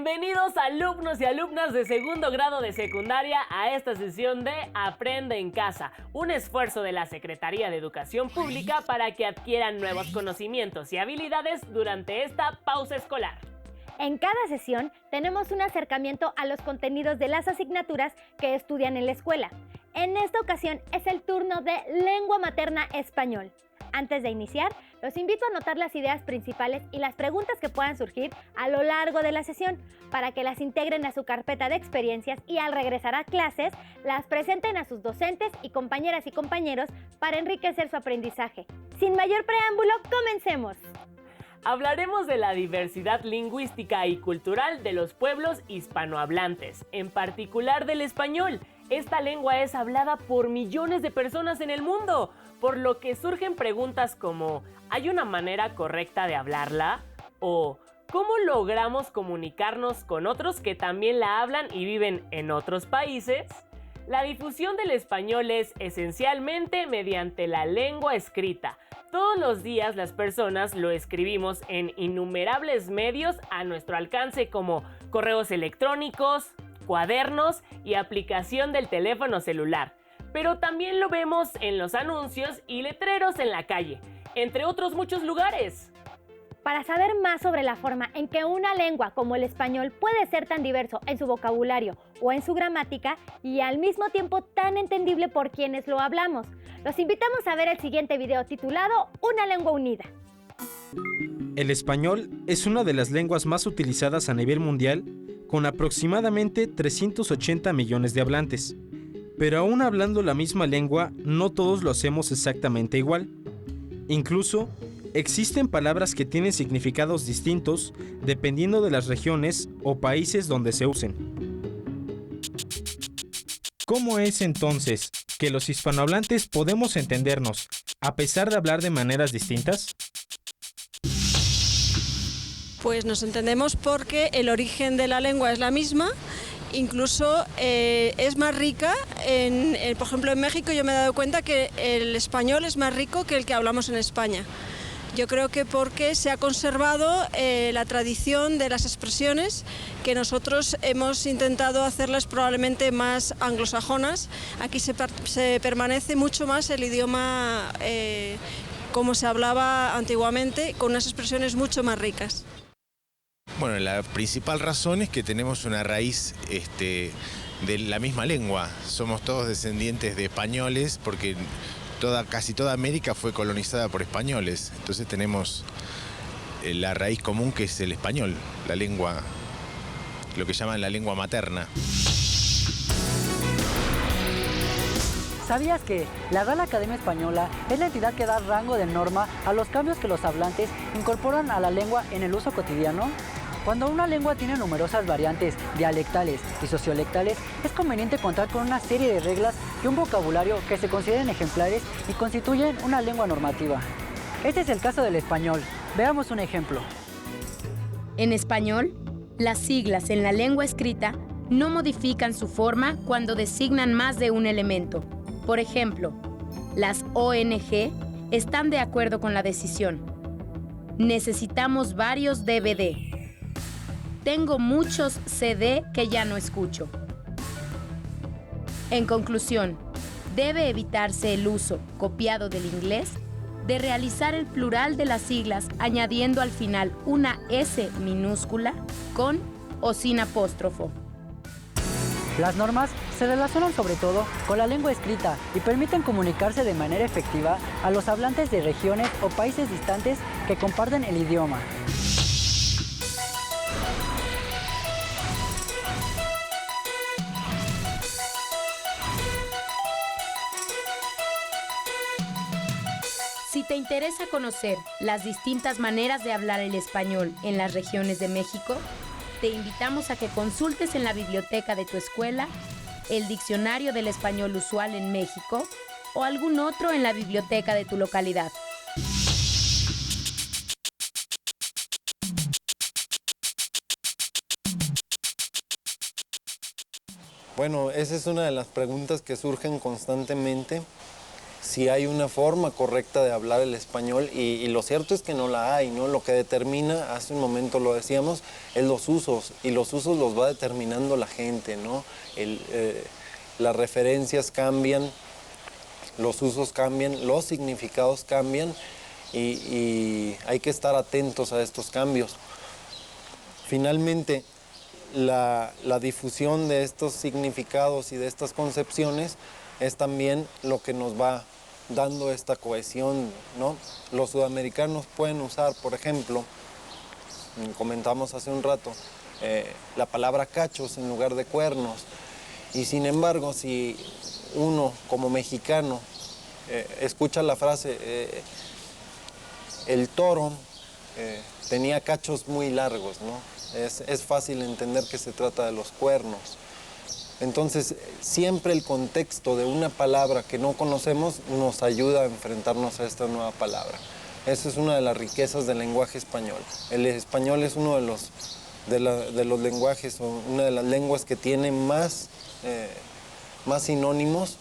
Bienvenidos alumnos y alumnas de segundo grado de secundaria a esta sesión de Aprende en Casa, un esfuerzo de la Secretaría de Educación Pública para que adquieran nuevos conocimientos y habilidades durante esta pausa escolar. En cada sesión tenemos un acercamiento a los contenidos de las asignaturas que estudian en la escuela. En esta ocasión es el turno de Lengua Materna Español. Antes de iniciar, los invito a anotar las ideas principales y las preguntas que puedan surgir a lo largo de la sesión para que las integren a su carpeta de experiencias y al regresar a clases las presenten a sus docentes y compañeras y compañeros para enriquecer su aprendizaje. Sin mayor preámbulo, comencemos. Hablaremos de la diversidad lingüística y cultural de los pueblos hispanohablantes, en particular del español. Esta lengua es hablada por millones de personas en el mundo, por lo que surgen preguntas como ¿hay una manera correcta de hablarla? O ¿cómo logramos comunicarnos con otros que también la hablan y viven en otros países? La difusión del español es esencialmente mediante la lengua escrita. Todos los días las personas lo escribimos en innumerables medios a nuestro alcance como correos electrónicos, cuadernos y aplicación del teléfono celular. Pero también lo vemos en los anuncios y letreros en la calle, entre otros muchos lugares. Para saber más sobre la forma en que una lengua como el español puede ser tan diverso en su vocabulario o en su gramática y al mismo tiempo tan entendible por quienes lo hablamos, los invitamos a ver el siguiente video titulado Una lengua unida. El español es una de las lenguas más utilizadas a nivel mundial, con aproximadamente 380 millones de hablantes. Pero aún hablando la misma lengua, no todos lo hacemos exactamente igual. Incluso, existen palabras que tienen significados distintos dependiendo de las regiones o países donde se usen. ¿Cómo es entonces que los hispanohablantes podemos entendernos a pesar de hablar de maneras distintas? Pues nos entendemos porque el origen de la lengua es la misma. Incluso es más rica, por ejemplo en México yo me he dado cuenta que el español es más rico que el que hablamos en España. Yo creo que porque se ha conservado la tradición de las expresiones que nosotros hemos intentado hacerlas probablemente más anglosajonas. Aquí se permanece mucho más el idioma como se hablaba antiguamente, con unas expresiones mucho más ricas. Bueno, la principal razón es que tenemos una raíz de la misma lengua. Somos todos descendientes de españoles porque casi toda América fue colonizada por españoles. Entonces tenemos la raíz común que es el español, la lengua, lo que llaman la lengua materna. ¿Sabías que la Real Academia Española es la entidad que da rango de norma a los cambios que los hablantes incorporan a la lengua en el uso cotidiano? Cuando una lengua tiene numerosas variantes dialectales y sociolectales, es conveniente contar con una serie de reglas y un vocabulario que se consideren ejemplares y constituyen una lengua normativa. Este es el caso del español. Veamos un ejemplo. En español, las siglas en la lengua escrita no modifican su forma cuando designan más de un elemento. Por ejemplo, las ONG están de acuerdo con la decisión. Necesitamos varios DVD. Tengo muchos CD que ya no escucho. En conclusión, debe evitarse el uso, copiado del inglés, de realizar el plural de las siglas añadiendo al final una S minúscula con o sin apóstrofo. Las normas se relacionan sobre todo con la lengua escrita y permiten comunicarse de manera efectiva a los hablantes de regiones o países distantes que comparten el idioma. Si te interesa conocer las distintas maneras de hablar el español en las regiones de México, te invitamos a que consultes en la biblioteca de tu escuela el Diccionario del Español Usual en México o algún otro en la biblioteca de tu localidad. Bueno, esa es una de las preguntas que surgen constantemente si hay una forma correcta de hablar el español y lo cierto es que no la hay, ¿no? Lo que determina, hace un momento lo decíamos, es los usos y los usos los va determinando la gente, ¿no? Las referencias cambian, los usos cambian, los significados cambian y hay que estar atentos a estos cambios. Finalmente, la difusión de estos significados y de estas concepciones es también lo que nos va dando esta cohesión, ¿no? Los sudamericanos pueden usar, por ejemplo, comentamos hace un rato, la palabra cachos en lugar de cuernos. Y sin embargo, si uno como mexicano escucha la frase, el toro tenía cachos muy largos, ¿no? Es fácil entender que se trata de los cuernos. Entonces, siempre el contexto de una palabra que no conocemos nos ayuda a enfrentarnos a esta nueva palabra. Esa es una de las riquezas del lenguaje español. El español es uno de los lenguajes, o una de las lenguas que tiene más sinónimos,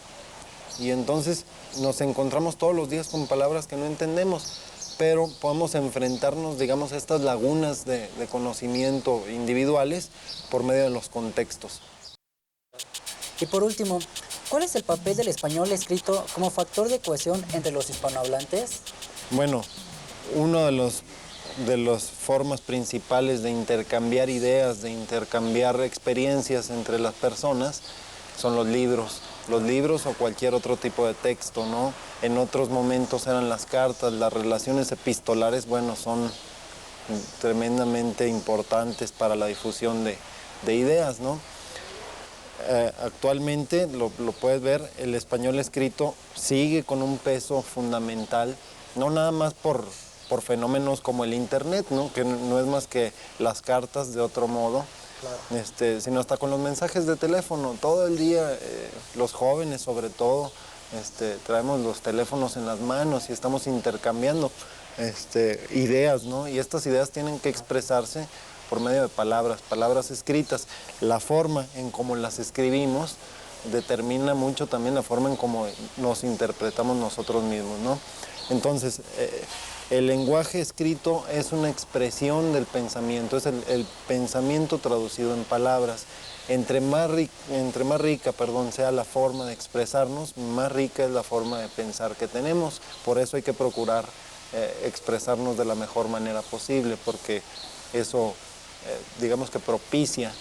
y entonces nos encontramos todos los días con palabras que no entendemos, pero podemos enfrentarnos, digamos, a estas lagunas de conocimiento individuales por medio de los contextos. Y por último, ¿cuál es el papel del español escrito como factor de cohesión entre los hispanohablantes? Bueno, uno de las formas principales de intercambiar ideas, de intercambiar experiencias entre las personas son los libros o cualquier otro tipo de texto, ¿no? En otros momentos eran las cartas, las relaciones epistolares, bueno, son tremendamente importantes para la difusión de ideas, ¿no? Actualmente, lo puedes ver, el español escrito sigue con un peso fundamental, no nada más por fenómenos como el internet, ¿no? Que no es más que las cartas de otro modo, claro. Sino hasta con los mensajes de teléfono. Todo el día, los jóvenes sobre todo, traemos los teléfonos en las manos y estamos intercambiando ideas, ¿no? Y estas ideas tienen que expresarse por medio de palabras escritas. La forma en cómo las escribimos determina mucho también la forma en cómo nos interpretamos nosotros mismos, ¿no? Entonces, el lenguaje escrito es una expresión del pensamiento, es el pensamiento traducido en palabras. Entre más rica sea la forma de expresarnos, más rica es la forma de pensar que tenemos. Por eso hay que procurar expresarnos de la mejor manera posible, porque eso digamos que propicia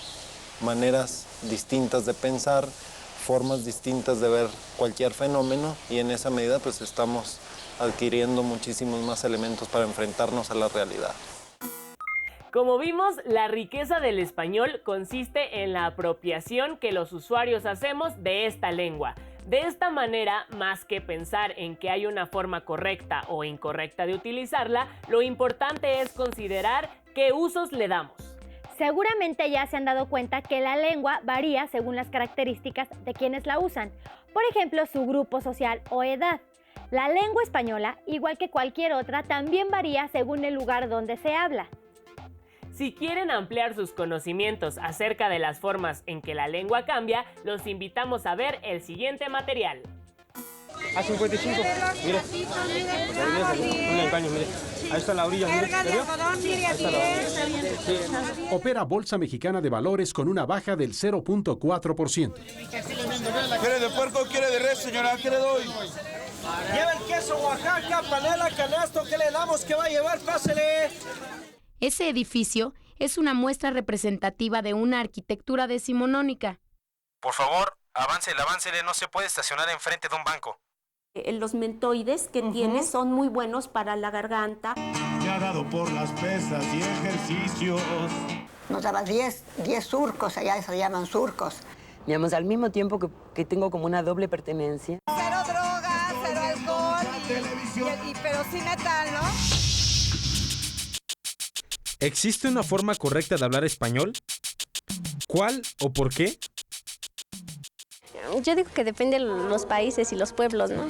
maneras distintas de pensar, formas distintas de ver cualquier fenómeno, y en esa medida pues estamos adquiriendo muchísimos más elementos para enfrentarnos a la realidad. Como vimos, la riqueza del español consiste en la apropiación que los usuarios hacemos de esta lengua. De esta manera, más que pensar en que hay una forma correcta o incorrecta de utilizarla, lo importante es considerar qué usos le damos. Seguramente ya se han dado cuenta que la lengua varía según las características de quienes la usan. Por ejemplo, su grupo social o edad. La lengua española, igual que cualquier otra, también varía según el lugar donde se habla. Si quieren ampliar sus conocimientos acerca de las formas en que la lengua cambia, los invitamos a ver el siguiente material. A 55, mire. Un engaño, mire. Ahí está la orilla, mire. Opera Bolsa Mexicana de Valores con una baja del 0.4%. ¿Quiere de puerco o quiere de res, señora? ¿Qué le doy? Lleva el queso Oaxaca, panela, canasto. ¿Qué le damos? ¿Qué va a llevar? Pásele. Ese edificio es una muestra representativa de una arquitectura decimonónica. Por favor, aváncele, no se puede estacionar enfrente de un banco. Los mentoides que tiene son muy buenos para la garganta. Me ha dado por las pesas y ejercicios. Nos daba 10 surcos, allá se llaman surcos. Digamos, al mismo tiempo que tengo como una doble pertenencia. Cero drogas, cero alcohol, pero sí metal, ¿no? ¿Existe una forma correcta de hablar español? ¿Cuál o por qué? Yo digo que depende de los países y los pueblos, ¿no?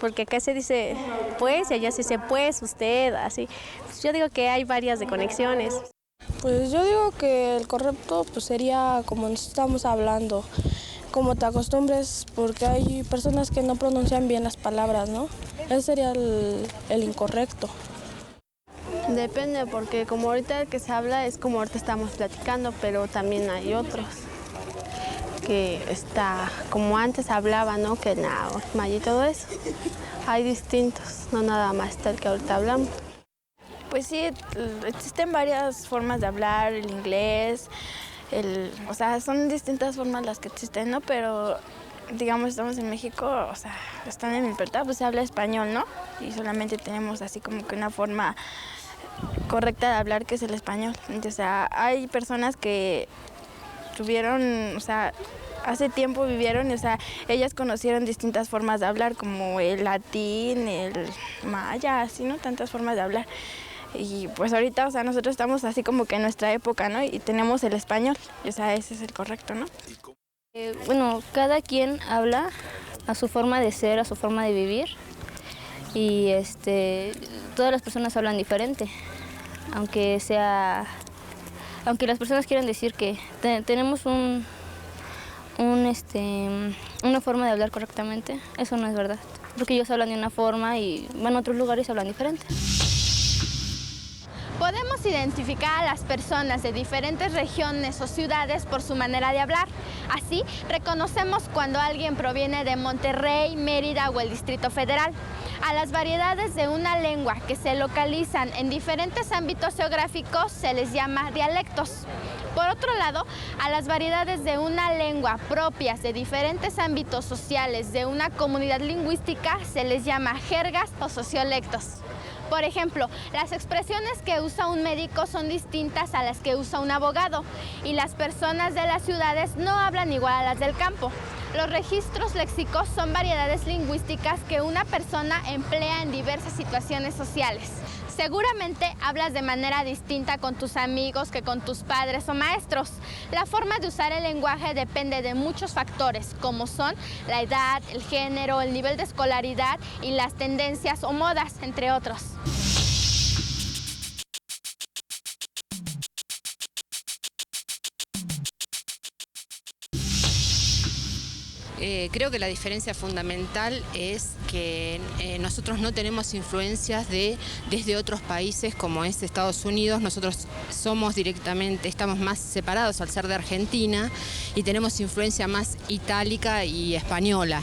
Porque acá se dice pues y allá se dice pues, usted, así. Pues yo digo que hay varias de conexiones. Pues yo digo que el correcto pues sería como nos estamos hablando, como te acostumbres, porque hay personas que no pronuncian bien las palabras, ¿no? Ese sería el incorrecto. Depende, porque como ahorita el que se habla es como ahorita estamos platicando, pero también hay otros que está como antes hablaba, ¿no? Que la maya y todo eso. Hay distintos, no nada más está el que ahorita hablamos. Pues sí, existen varias formas de hablar, el inglés, o sea, son distintas formas las que existen, ¿no? Pero, digamos, estamos en México, o sea, están en Libertad, pues se habla español, ¿no? Y solamente tenemos así como que una forma correcta de hablar que es el español. Entonces, o sea, hay personas que tuvieron, o sea, hace tiempo vivieron, o sea, ellas conocieron distintas formas de hablar, como el latín, el maya, así, ¿no? Tantas formas de hablar. Y pues ahorita, o sea, nosotros estamos así como que en nuestra época, ¿no? Y tenemos el español, y, o sea, ese es el correcto, ¿no? Bueno, cada quien habla a su forma de ser, a su forma de vivir. Y todas las personas hablan diferente, aunque las personas quieran decir que tenemos una forma de hablar correctamente, eso no es verdad, porque ellos hablan de una forma y van a otros lugares y hablan diferente. Podemos identificar a las personas de diferentes regiones o ciudades por su manera de hablar. Así, reconocemos cuando alguien proviene de Monterrey, Mérida o el Distrito Federal. A las variedades de una lengua que se localizan en diferentes ámbitos geográficos se les llama dialectos. Por otro lado, a las variedades de una lengua propias de diferentes ámbitos sociales de una comunidad lingüística se les llama jergas o sociolectos. Por ejemplo, las expresiones que usa un médico son distintas a las que usa un abogado y las personas de las ciudades no hablan igual a las del campo. Los registros léxicos son variedades lingüísticas que una persona emplea en diversas situaciones sociales. Seguramente hablas de manera distinta con tus amigos que con tus padres o maestros. La forma de usar el lenguaje depende de muchos factores, como son la edad, el género, el nivel de escolaridad y las tendencias o modas, entre otros. Creo que la diferencia fundamental es que nosotros no tenemos influencias desde otros países como es Estados Unidos. Nosotros estamos más separados al ser de Argentina y tenemos influencia más itálica y española.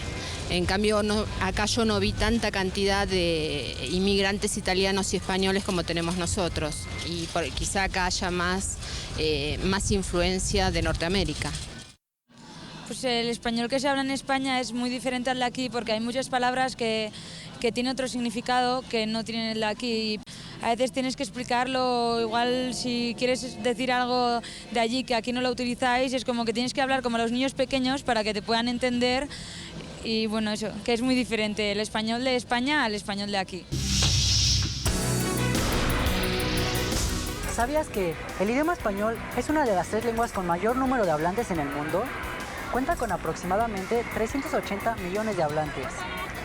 En cambio, acá yo no vi tanta cantidad de inmigrantes italianos y españoles como tenemos nosotros. Y quizá acá haya más influencia de Norteamérica. Pues el español que se habla en España es muy diferente al de aquí porque hay muchas palabras que tienen otro significado que no tienen el de aquí. A veces tienes que explicarlo, igual si quieres decir algo de allí que aquí no lo utilizáis, es como que tienes que hablar como los niños pequeños para que te puedan entender y bueno, eso, que es muy diferente el español de España al español de aquí. ¿Sabías que el idioma español es una de las 3 lenguas con mayor número de hablantes en el mundo? Cuenta con aproximadamente 380 millones de hablantes.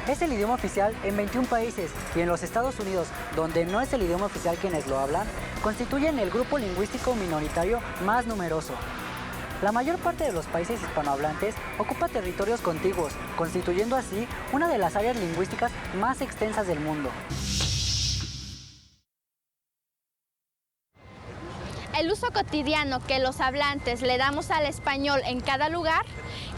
Es el idioma oficial en 21 países y en los Estados Unidos, donde no es el idioma oficial quienes lo hablan, constituyen el grupo lingüístico minoritario más numeroso. La mayor parte de los países hispanohablantes ocupa territorios contiguos, constituyendo así una de las áreas lingüísticas más extensas del mundo. El uso cotidiano que los hablantes le damos al español en cada lugar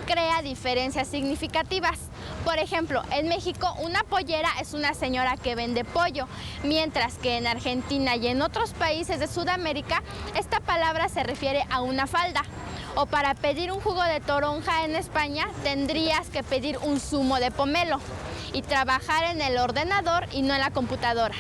crea diferencias significativas. Por ejemplo, en México una pollera es una señora que vende pollo, mientras que en Argentina y en otros países de Sudamérica esta palabra se refiere a una falda. O para pedir un jugo de toronja en España tendrías que pedir un zumo de pomelo y trabajar en el ordenador y no en la computadora.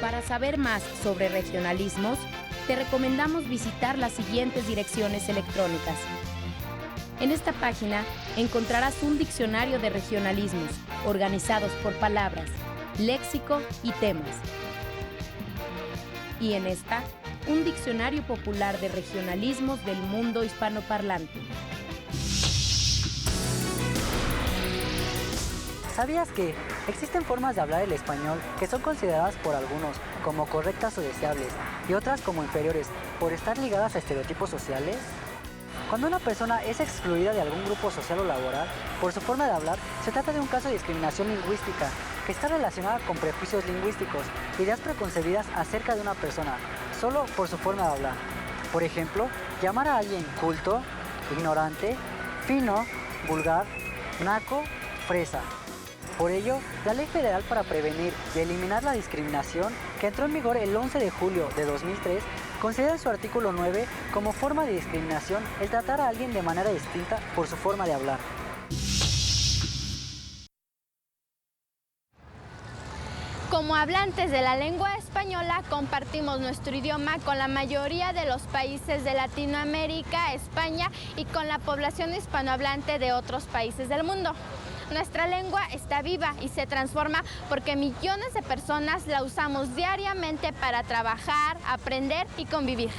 Para saber más sobre regionalismos, te recomendamos visitar las siguientes direcciones electrónicas. En esta página encontrarás un diccionario de regionalismos, organizados por palabras, léxico y temas. Y en esta, un diccionario popular de regionalismos del mundo hispanoparlante. ¿Sabías que existen formas de hablar el español que son consideradas por algunos como correctas o deseables y otras como inferiores por estar ligadas a estereotipos sociales? Cuando una persona es excluida de algún grupo social o laboral por su forma de hablar, se trata de un caso de discriminación lingüística que está relacionada con prejuicios lingüísticos, ideas preconcebidas acerca de una persona solo por su forma de hablar. Por ejemplo, llamar a alguien culto, ignorante, fino, vulgar, naco, fresa. Por ello, la Ley Federal para Prevenir y Eliminar la Discriminación, que entró en vigor el 11 de julio de 2003, considera en su artículo 9 como forma de discriminación el tratar a alguien de manera distinta por su forma de hablar. Como hablantes de la lengua española, compartimos nuestro idioma con la mayoría de los países de Latinoamérica, España y con la población hispanohablante de otros países del mundo. Nuestra lengua está viva y se transforma porque millones de personas la usamos diariamente para trabajar, aprender y convivir.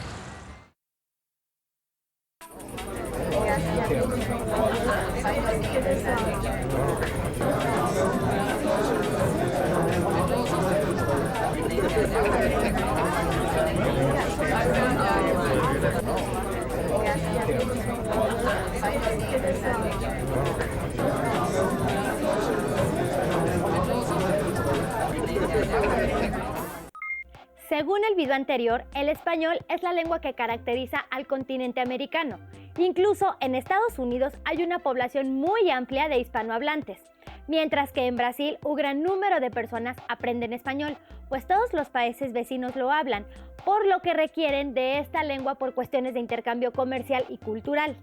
Según el video anterior, el español es la lengua que caracteriza al continente americano. Incluso en Estados Unidos hay una población muy amplia de hispanohablantes, mientras que en Brasil un gran número de personas aprenden español, pues todos los países vecinos lo hablan, por lo que requieren de esta lengua por cuestiones de intercambio comercial y cultural.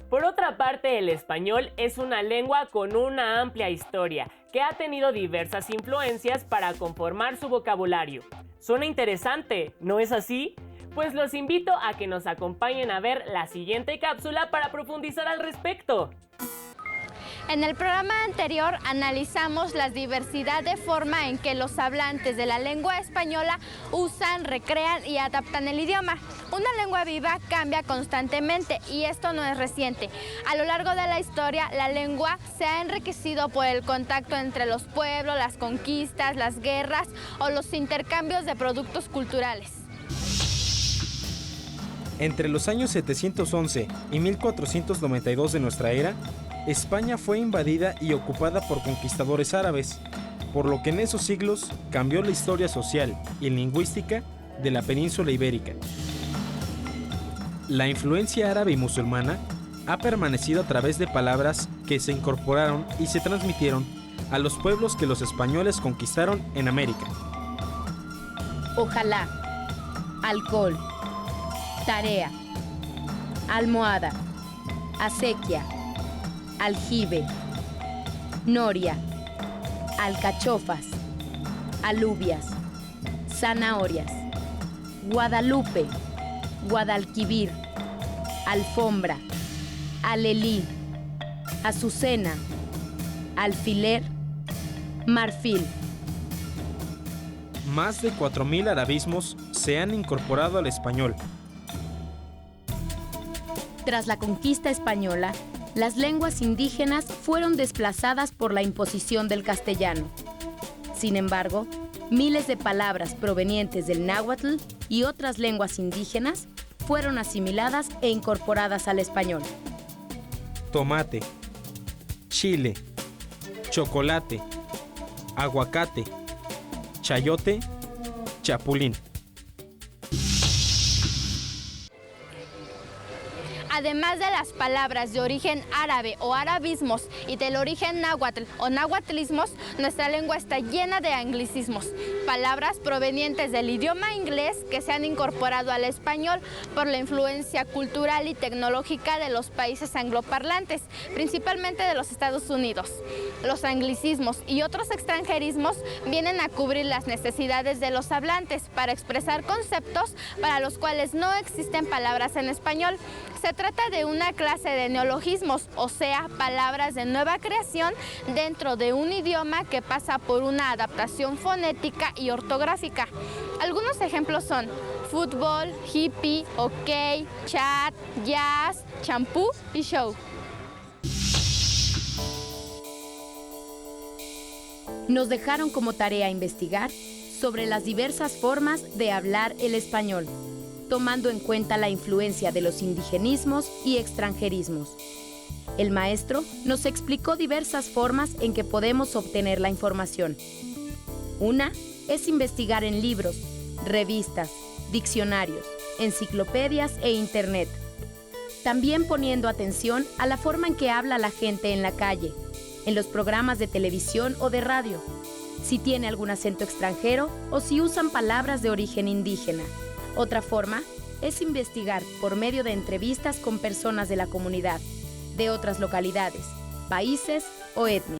Por otra parte, el español es una lengua con una amplia historia, que ha tenido diversas influencias para conformar su vocabulario. Suena interesante, ¿no es así? Pues los invito a que nos acompañen a ver la siguiente cápsula para profundizar al respecto. En el programa anterior analizamos la diversidad de forma en que los hablantes de la lengua española usan, recrean y adaptan el idioma. Una lengua viva cambia constantemente y esto no es reciente. A lo largo de la historia, la lengua se ha enriquecido por el contacto entre los pueblos, las conquistas, las guerras o los intercambios de productos culturales. Entre los años 711 y 1492 de nuestra era, España fue invadida y ocupada por conquistadores árabes, por lo que en esos siglos cambió la historia social y lingüística de la península ibérica. La influencia árabe y musulmana ha permanecido a través de palabras que se incorporaron y se transmitieron a los pueblos que los españoles conquistaron en América. Ojalá, alcohol, tarea, almohada, acequia, aljibe, noria, alcachofas, alubias, zanahorias, Guadalupe, Guadalquivir, alfombra, alelí, azucena, alfiler, marfil. Más de 4.000 arabismos se han incorporado al español. Tras la conquista española, las lenguas indígenas fueron desplazadas por la imposición del castellano. Sin embargo, miles de palabras provenientes del náhuatl y otras lenguas indígenas fueron asimiladas e incorporadas al español. Tomate, chile, chocolate, aguacate, chayote, chapulín. Además de las palabras de origen árabe o arabismos y del origen náhuatl o náhuatlismos, nuestra lengua está llena de anglicismos, palabras provenientes del idioma inglés que se han incorporado al español por la influencia cultural y tecnológica de los países angloparlantes, principalmente de los Estados Unidos. Los anglicismos y otros extranjerismos vienen a cubrir las necesidades de los hablantes para expresar conceptos para los cuales no existen palabras en español. Se trata de una clase de neologismos, o sea, palabras de nueva creación dentro de un idioma que pasa por una adaptación fonética y ortográfica. Algunos ejemplos son fútbol, hippie, ok, chat, jazz, champú y show. nos dejaron como tarea investigar sobre las diversas formas de hablar el español, tomando en cuenta la influencia de los indigenismos y extranjerismos. El maestro nos explicó diversas formas en que podemos obtener la información. Una es investigar en libros, revistas, diccionarios, enciclopedias e internet. También poniendo atención a la forma en que habla la gente en la calle, en los programas de televisión o de radio, si tiene algún acento extranjero o si usan palabras de origen indígena. Otra forma es investigar por medio de entrevistas con personas de la comunidad, de otras localidades, países o etnias.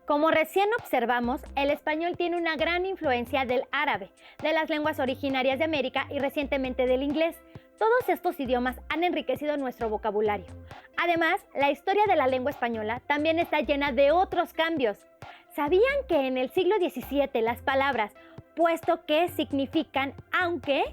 Como recién observamos, el español tiene una gran influencia del árabe, de las lenguas originarias de América y recientemente del inglés. Todos estos idiomas han enriquecido nuestro vocabulario. Además, la historia de la lengua española también está llena de otros cambios. ¿Sabían que en el siglo XVII las palabras puesto que significan aunque?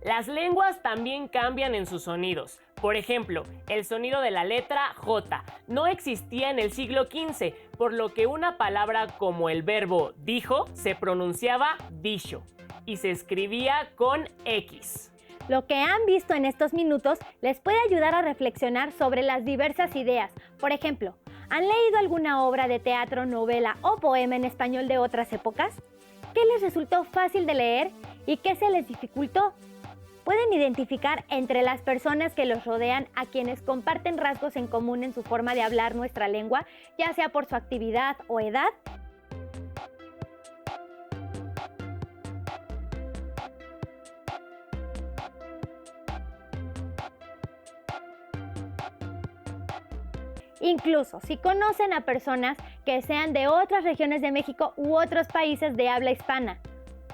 Las lenguas también cambian en sus sonidos. Por ejemplo, el sonido de la letra J no existía en el siglo XV, por lo que una palabra como el verbo dijo se pronunciaba dicho y se escribía con X. Lo que han visto en estos minutos les puede ayudar a reflexionar sobre las diversas ideas. Por ejemplo, ¿han leído alguna obra de teatro, novela o poema en español de otras épocas? ¿Qué les resultó fácil de leer y qué se les dificultó? ¿Pueden identificar entre las personas que los rodean a quienes comparten rasgos en común en su forma de hablar nuestra lengua, ya sea por su actividad o edad? Incluso si conocen a personas que sean de otras regiones de México u otros países de habla hispana,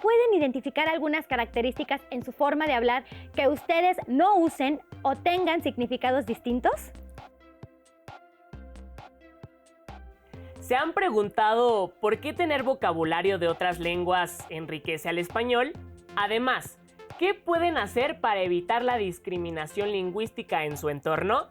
¿pueden identificar algunas características en su forma de hablar que ustedes no usen o tengan significados distintos? ¿Se han preguntado por qué tener vocabulario de otras lenguas enriquece al español? Además, ¿qué pueden hacer para evitar la discriminación lingüística en su entorno?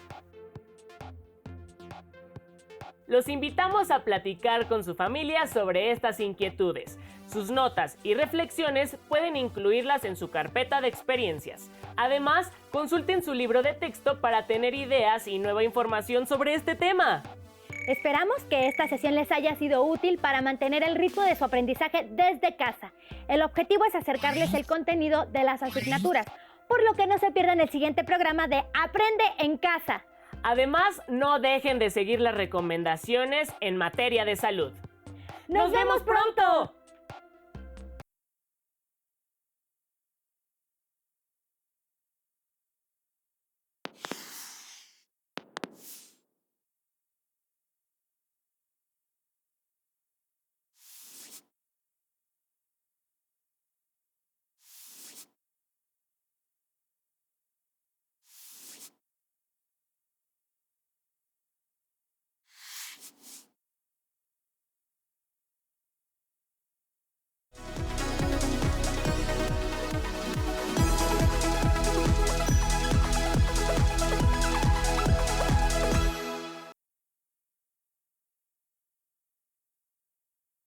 Los invitamos a platicar con su familia sobre estas inquietudes. Sus notas y reflexiones pueden incluirlas en su carpeta de experiencias. Además, consulten su libro de texto para tener ideas y nueva información sobre este tema. Esperamos que esta sesión les haya sido útil para mantener el ritmo de su aprendizaje desde casa. El objetivo es acercarles el contenido de las asignaturas, por lo que no se pierdan el siguiente programa de Aprende en Casa. Además, no dejen de seguir las recomendaciones en materia de salud. ¡Nos vemos pronto!